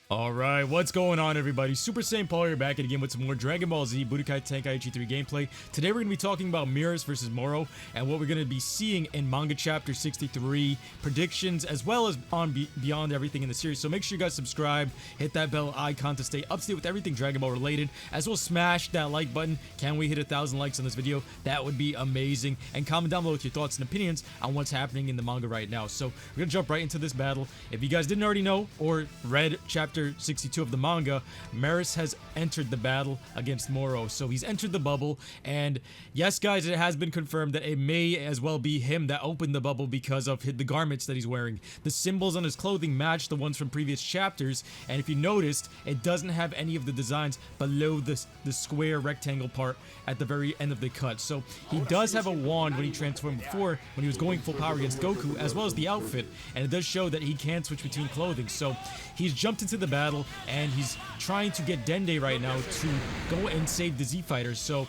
Alright, what's going on everybody? Super Saiyan Paul here back again with some more Dragon Ball Z Budokai Tenkaichi 3 gameplay. Today we're going to be talking about Meros versus Moro and what we're going to be seeing in Manga Chapter 63, predictions, as well as beyond everything in the series. So make sure you guys subscribe, hit that bell icon to stay up to date with everything Dragon Ball related, as well as smash that like button. Can we hit 1,000 likes on this video? That would be amazing. And comment down below with your thoughts and opinions on what's happening in the manga right now. So we're going to jump right into this battle. If you guys didn't already know or read Chapter 62 of the manga, Meros has entered the battle against Moro. So he's entered the bubble, and yes guys, it has been confirmed that it may as well be him that opened the bubble because of the garments that he's wearing. The symbols on his clothing match the ones from previous chapters, and if you noticed, it doesn't have any of the designs below the square rectangle part at the very end of the cut. So he does have a wand when he transformed before, when he was going full power against Goku, as well as the outfit, and it does show that he can switch between clothing. So he's jumped into the battle, and he's trying to get Dende right now to go and save the Z Fighters. So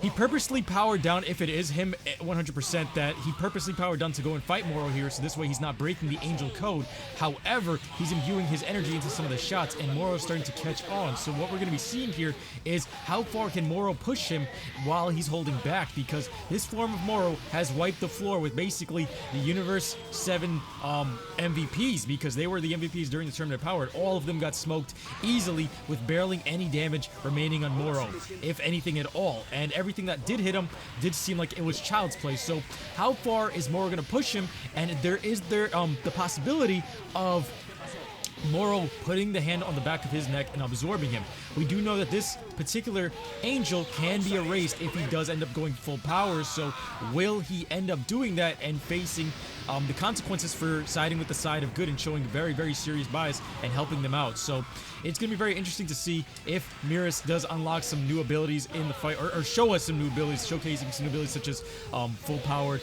he purposely powered down, if it is him 100%, that he purposely powered down to go and fight Moro here, so this way he's not breaking the angel code. However, he's imbuing his energy into some of the shots, and Moro's starting to catch on. So what we're going to be seeing here is how far can Moro push him while he's holding back, because this form of Moro has wiped the floor with basically the Universe 7 MVPs, because they were the MVPs during the Tournament of Power. All of them got smoked easily with barely any damage remaining on Moro, if anything at all, and everything that did hit him did seem like it was child's play. So how far is Moro going to push him? And there is the possibility of Moro putting the hand on the back of his neck and absorbing him. We do know that this particular angel can be erased if he does end up going full power, so will he end up doing that and facing the consequences for siding with the side of good and showing very, very serious bias and helping them out? So it's going to be very interesting to see if Meros does unlock some new abilities in the fight, or show us some new abilities, showcasing some new abilities such as full powered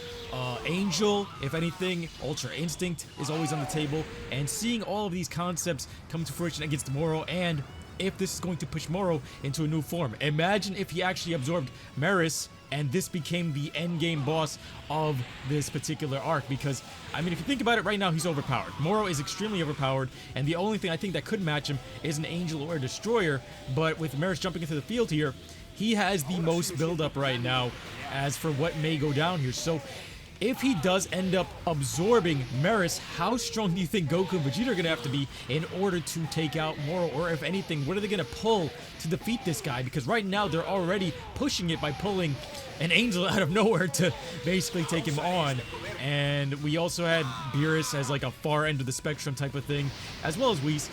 angel, if anything. Ultra instinct is always on the table, and seeing all of these concepts come to fruition against Moro, and if this is going to push Moro into a new form. Imagine if he actually absorbed Meros and this became the endgame boss of this particular arc, because, I mean, if you think about it right now, he's overpowered. Moro is extremely overpowered, and the only thing I think that could match him is an angel or a destroyer, but with Meros jumping into the field here, he has the most build-up right now as for what may go down here. So if he does end up absorbing Meros, how strong do you think Goku and Vegeta are going to have to be in order to take out Moro? Or if anything, what are they going to pull to defeat this guy? Because right now they're already pushing it by pulling an angel out of nowhere to basically take him on. And we also had Beerus as like a far end of the spectrum type of thing, as well as Whis.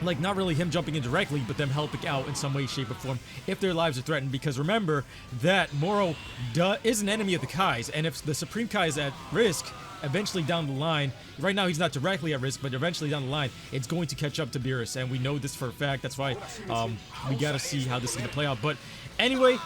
Like, not really him jumping in directly, but them helping out in some way, shape, or form if their lives are threatened. Because remember that Moro is an enemy of the Kais, and if the Supreme Kai is at risk, eventually down the line, right now he's not directly at risk, but eventually down the line, it's going to catch up to Beerus, and we know this for a fact. That's why we gotta see how this is gonna play out. But anyway,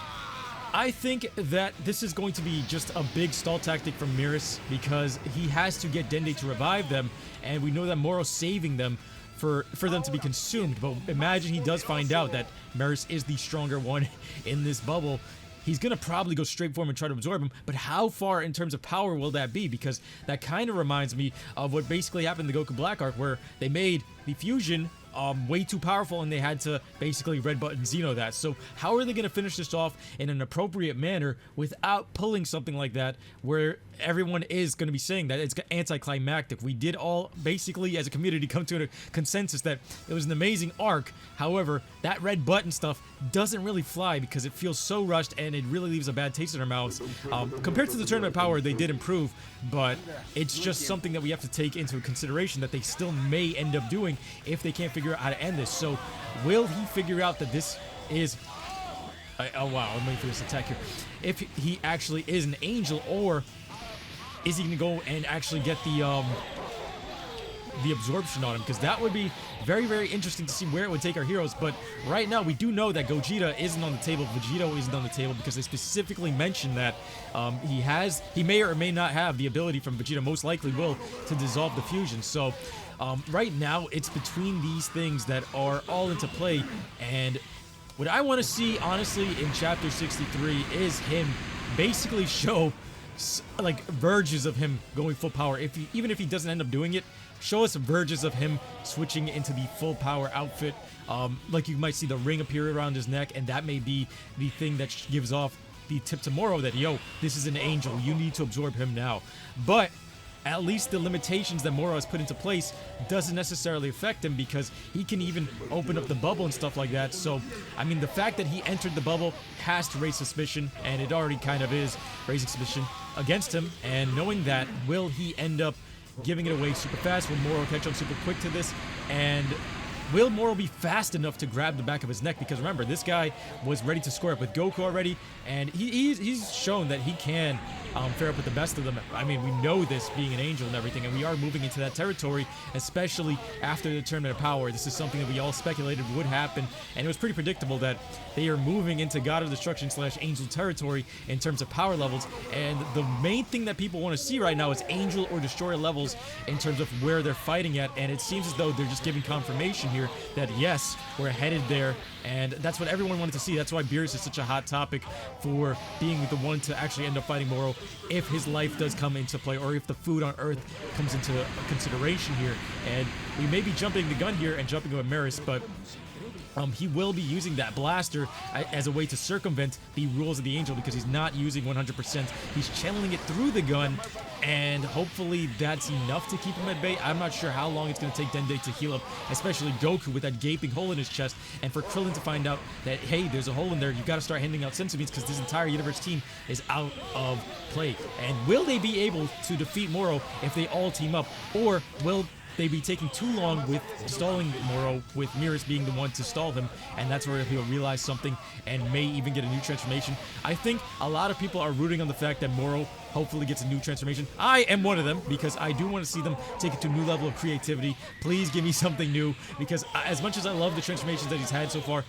I think that this is going to be just a big stall tactic from Meros, because he has to get Dende to revive them, and we know that Moro's saving them for them to be consumed. But imagine he does find out that Meros is the stronger one in this bubble. He's going to probably go straight for him and try to absorb him, but how far in terms of power will that be? Because that kind of reminds me of what basically happened in the Goku Black arc, where they made the fusion way too powerful, and they had to basically red button Xeno that. So how are they going to finish this off in an appropriate manner without pulling something like that, where everyone is going to be saying that it's anticlimactic? We did all basically as a community come to a consensus that it was an amazing arc. However, that red button stuff doesn't really fly because it feels so rushed, and it really leaves a bad taste in our mouths. Compared to the Tournament of Power, they did improve, but it's just something that we have to take into consideration that they still may end up doing if they can't figure out how to end this. So will he figure out that this is oh wow, I'm waiting for this attack here, if he actually is an angel, or is he gonna go and actually get the absorption on him? Because that would be very, very interesting to see where it would take our heroes. But right now we do know that Gogeta isn't on the table, Vegito isn't on the table, because they specifically mentioned that he may or may not have the ability from Vegeta, most likely will, to dissolve the fusion. So right now it's between these things that are all into play, and what I want to see honestly in chapter 63 is him basically show like verges of him going full power. Even if he doesn't end up doing it, show us verges of him switching into the full power outfit. Like you might see the ring appear around his neck, and that may be the thing that gives off the tip to Moro that, yo, this is an angel, you need to absorb him now. But at least the limitations that Moro has put into place doesn't necessarily affect him, because he can even open up the bubble and stuff like that. So, I mean, the fact that he entered the bubble has to raise suspicion, and it already kind of is raising suspicion against him. And knowing that, will he end up giving it away super fast? Will Moro catch on super quick to this? And will Moro be fast enough to grab the back of his neck? Because remember, this guy was ready to square up with Goku already, and he's shown that he can fare up with the best of them. I mean, we know this being an angel and everything, and we are moving into that territory, especially after the Tournament of Power. This is something that we all speculated would happen, and it was pretty predictable that they are moving into God of Destruction / Angel territory in terms of power levels. And the main thing that people want to see right now is Angel or Destroyer levels in terms of where they're fighting at, and it seems as though they're just giving confirmation here that yes, we're headed there, and that's what everyone wanted to see. That's why Beerus is such a hot topic for being the one to actually end up fighting Moro if his life does come into play, or if the food on Earth comes into consideration here. And we may be jumping the gun here and jumping with Merus, but he will be using that blaster as a way to circumvent the rules of the Angel, because he's not using 100%. He's channeling it through the gun, and hopefully that's enough to keep him at bay. I'm not sure how long it's going to take Dende to heal up, especially Goku with that gaping hole in his chest, and for Krillin to find out that, hey, there's a hole in there, you got to start handing out senzu beans, because this entire universe team is out of play. And will they be able to defeat Moro if they all team up, or will they be taking too long with stalling Moro, with Merus being the one to stall him, and that's where he'll realize something and may even get a new transformation? I think a lot of people are rooting on the fact that Moro hopefully gets a new transformation. I am one of them, because I do want to see them take it to a new level of creativity. Please give me something new, because as much as I love the transformations that he's had so far,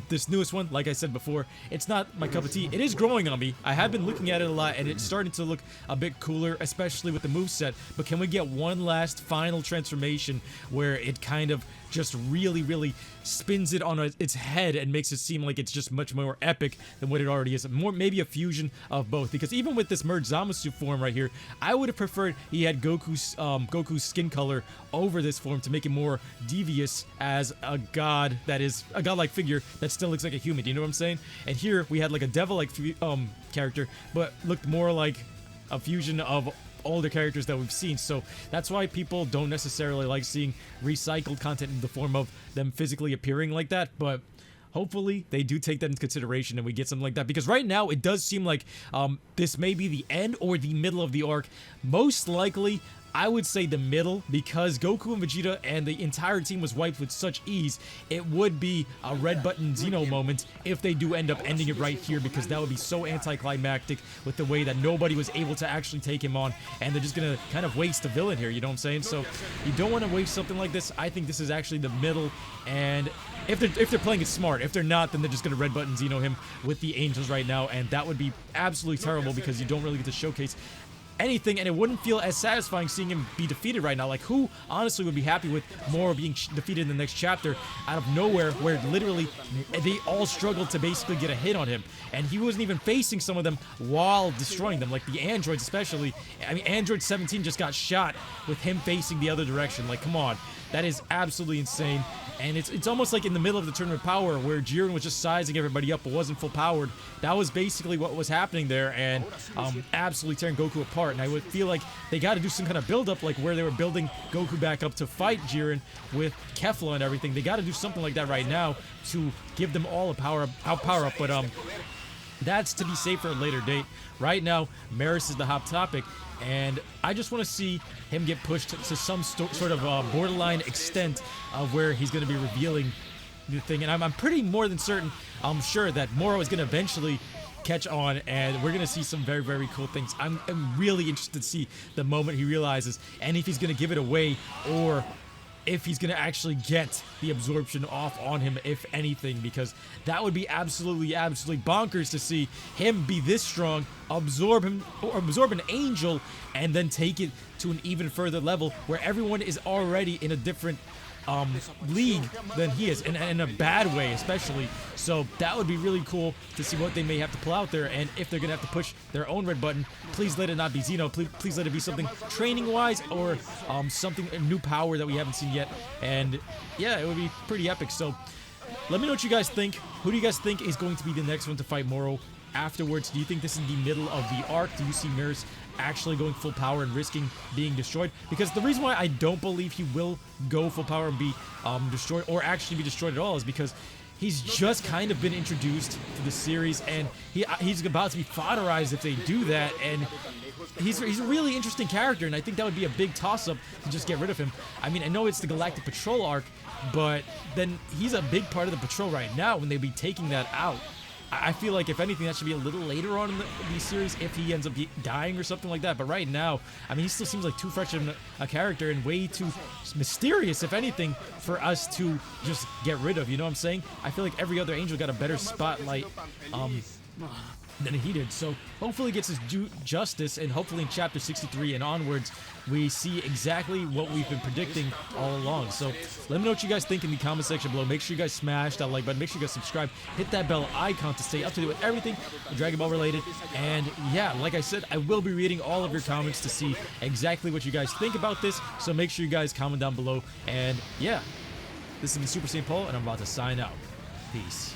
this newest one, like I said before, it's not my cup of tea. It is growing on me. I have been looking at it a lot, and it's starting to look a bit cooler, especially with the moveset. But can we get one last final transformation where it kind of just really spins it on its head and makes it seem like it's just much more epic than what it already is? More, maybe a fusion of both, because even with this merged Zamasu form right here, I would have preferred he had Goku's skin color over this form to make it more devious as a god that is a godlike figure that still looks like a human. Do you know what I'm saying? And here we had like a devil-like character, but looked more like a fusion of all the characters that we've seen. So that's why people don't necessarily like seeing recycled content in the form of them physically appearing like that. But hopefully they do take that into consideration and we get something like that, because right now it does seem like this may be the end or the middle of the arc. Most likely I would say the middle, because Goku and Vegeta and the entire team was wiped with such ease. It would be a red button Xeno moment if they do end up ending it right here, because that would be so anticlimactic with the way that nobody was able to actually take him on, and they're just gonna kind of waste the villain here, you know what I'm saying? So you don't want to waste something like this. I think this is actually the middle, and if they're playing it smart. If they're not, then they're just gonna red button Xeno him with the Angels right now, and that would be absolutely terrible, because you don't really get to showcase anything, and it wouldn't feel as satisfying seeing him be defeated right now. Like, who honestly would be happy with Moro being defeated in the next chapter out of nowhere, where literally they all struggled to basically get a hit on him, and he wasn't even facing some of them while destroying them, like the androids especially. I mean, Android 17 just got shot with him facing the other direction. Like, come on. That is absolutely insane. And it's almost like in the middle of the Tournament of Power, where Jiren was just sizing everybody up but wasn't full powered. That was basically what was happening there, and absolutely tearing Goku apart. And I would feel like they got to do some kind of build-up, like where they were building Goku back up to fight Jiren with Kefla and everything. They got to do something like that right now to give them all a power up. But that's to be safe for a later date. Right now, Merus is the hot topic, and I just want to see him get pushed to some sort of borderline extent of where he's going to be revealing the thing. And I'm pretty more than certain, I'm sure that Moro is going to eventually catch on, and we're going to see some very cool things. I'm really interested to see the moment he realizes, and if he's going to give it away, or if he's going to actually get the absorption off on him, if anything, because that would be absolutely bonkers to see him be this strong, absorb him, or absorb an angel, and then take it to an even further level where everyone is already in a different league than he is, and in a bad way especially. So that would be really cool to see what they may have to pull out there, and if they're gonna have to push their own red button, please let it not be Xeno. Please let it be something training wise, or something, a new power that we haven't seen yet. And yeah, it would be pretty epic. So let me know what you guys think. Who do you guys think is going to be the next one to fight Moro afterwards? Do you think this is the middle of the arc? Do you see Merus actually going full power and risking being destroyed? Because the reason why I don't believe he will go full power and be destroyed, or actually be destroyed at all, is because he's just kind of been introduced to the series, and he's about to be fodderized if they do that, and he's a really interesting character, and I think that would be a big toss-up to just get rid of him. I mean, I know it's the Galactic Patrol arc, but then he's a big part of the Patrol right now when they'd be taking that out. I feel like, if anything, that should be a little later on in the series if he ends up dying or something like that. But right now, I mean, he still seems like too fresh of a character and way too mysterious, if anything, for us to just get rid of. You know what I'm saying? I feel like every other angel got a better spotlight than he did. So hopefully he gets his justice, and hopefully in Chapter 63 and onwards, we see exactly what we've been predicting all along. So let me know what you guys think in the comment section below. Make sure you guys smash that like button. Make sure you guys subscribe. Hit that bell icon to stay up to date with everything Dragon Ball related. And yeah, like I said, I will be reading all of your comments to see exactly what you guys think about this. So make sure you guys comment down below. And yeah, this has been Super St. Paul, and I'm about to sign out. Peace.